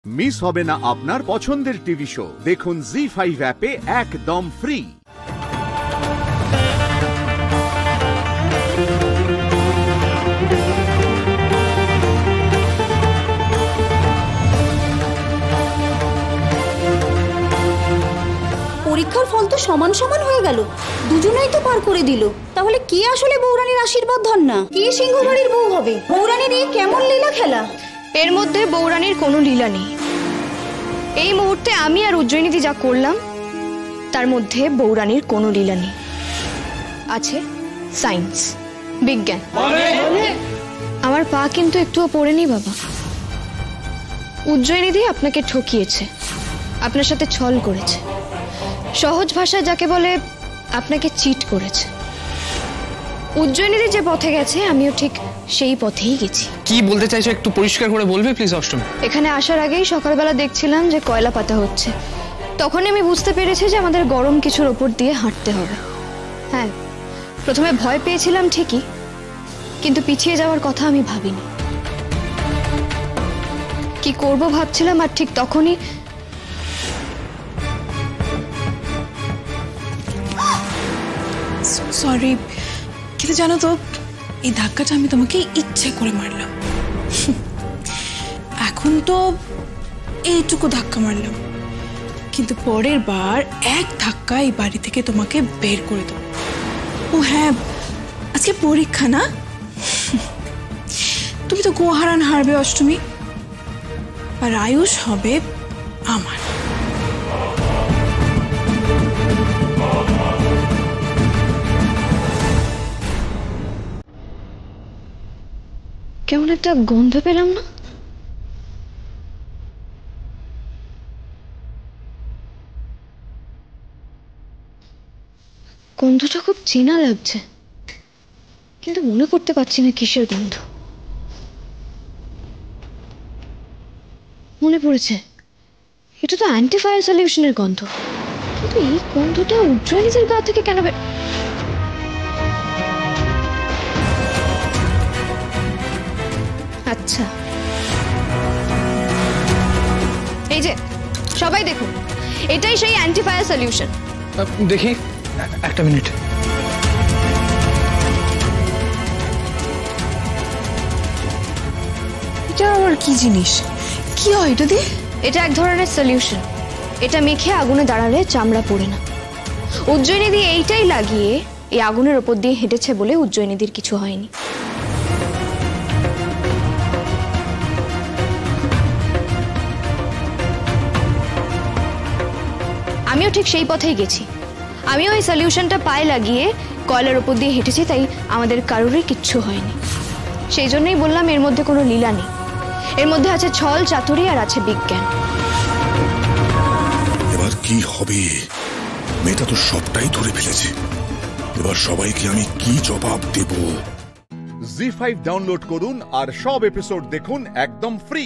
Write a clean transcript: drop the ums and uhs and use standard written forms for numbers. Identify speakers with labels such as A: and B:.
A: Miss হবে না আপনার পছন্দের টিভি শো। দেখুন জি5 অ্যাপে একদম ফ্রি।
B: পরীক্ষার ফল তো সমান সমান হয়ে গেল, দুজনেই তো পার করে দিল। তাহলে কে আসলে বৌরানীর আশীর্বাদ ধন না, কে সিংহ বাড়ির বউ হবে? বৌরানীর এই কেমন লীলা খেলা?
C: এর মধ্যে বৌরানীর কোনো লীলা নেই। এই মুহূর্তে আমি আর উজ্জয়িনীদি যা করলাম তার মধ্যে বৌরানীর কোনো লীলা নেই। আছে সায়েন্স, বিজ্ঞান। আমার পা কিন্তু একটুও পড়েনি বাবা। উজ্জয়িনীদি আপনাকে ঠকিয়েছে, আপনার সাথে ছল করেছে, সহজ ভাষায় যাকে বলে আপনাকে চিট করেছে। উজ্জয়িনীদি যে পথে গেছে আমিও ঠিক সেই পথেই গেছি।
D: কি বলতে চাইছো একটু পরিষ্কার করে বলবে প্লিজ অষ্টমী?
C: এখানে আসার আগেই সকালবেলা দেখছিলাম যে কয়লা পাতা হচ্ছে, তখনই আমি বুঝতে পেরেছি যে আমাদের গরম কিছুর ওপর দিয়ে হাঁটতে হবে। হ্যাঁ, প্রথমে ভয় পেয়েছিলাম ঠিকই, কিন্তু পিছিয়ে যাওয়ার কথা আমি ভাবিনি। কি করব ভাবছিলাম, আর ঠিক তখনই
E: সরি, কিন্তু জানো তো এই ধাক্কাটা আমি তোমাকে ইচ্ছে করে মারলাম। এখন তো এইটুকু ধাক্কা মারলাম, কিন্তু পরের বার এক ধাক্কা এই বাড়ি থেকে তোমাকে বের করে দেবো। ও হ্যাঁ, আজকে পরীক্ষা না? তুমি তো গোহারান হারবে অষ্টমী, আর আয়ুষ হবে আমার।
C: কেমন একটা গন্ধ পেলাম না? গন্ধটা খুব চেনা লাগছে, কিন্তু মনে করতে পারছি না কিসের গন্ধ। মনে পড়েছে, এটা তো অ্যান্টিফায়ার সলিউশনের গন্ধ, কিন্তু এই গন্ধটা উজ্জয়িনীদের গা থেকে কেন আচ্ছা, এই যে সবাই দেখুন, এটাই সেই অ্যান্টিফায়ার সলিউশন।
D: দেখি, একটা মিনিট।
E: এটা আবার কি জিনিস? কি হয় এটা দিয়ে?
C: এটা এক ধরনের সলিউশন, এটা মেখে আগুনে দাঁড়ালে চামড়া পড়ে না। উজ্জয়িনীদি এইটাই লাগিয়ে এই আগুনের ওপর দিয়ে হেঁটেছে বলে উজ্জয়িনীদির কিছু হয়নি। আমিও ঠিক সেই পথেই গেছি, আমিও এই সলিউশনটা পায়ে লাগিয়ে কয়লার ওপর দিয়ে হেঁটেছি, তাই আমাদের কারোরই কিচ্ছু হয়নি। সেই জন্যই বললাম এর মধ্যে কোনো লীলা নেই, এর মধ্যে আছে ছল চাতুরি আর আছে বিজ্ঞান।
F: এবার কি হবে? মেয়েটা তো সবটাই ধরে ফেলেছে, এবার সবাইকে আমি কি জবাব দেব?
A: জি5 ডাউনলোড করুন আর সব এপিসোড দেখুন একদম ফ্রি।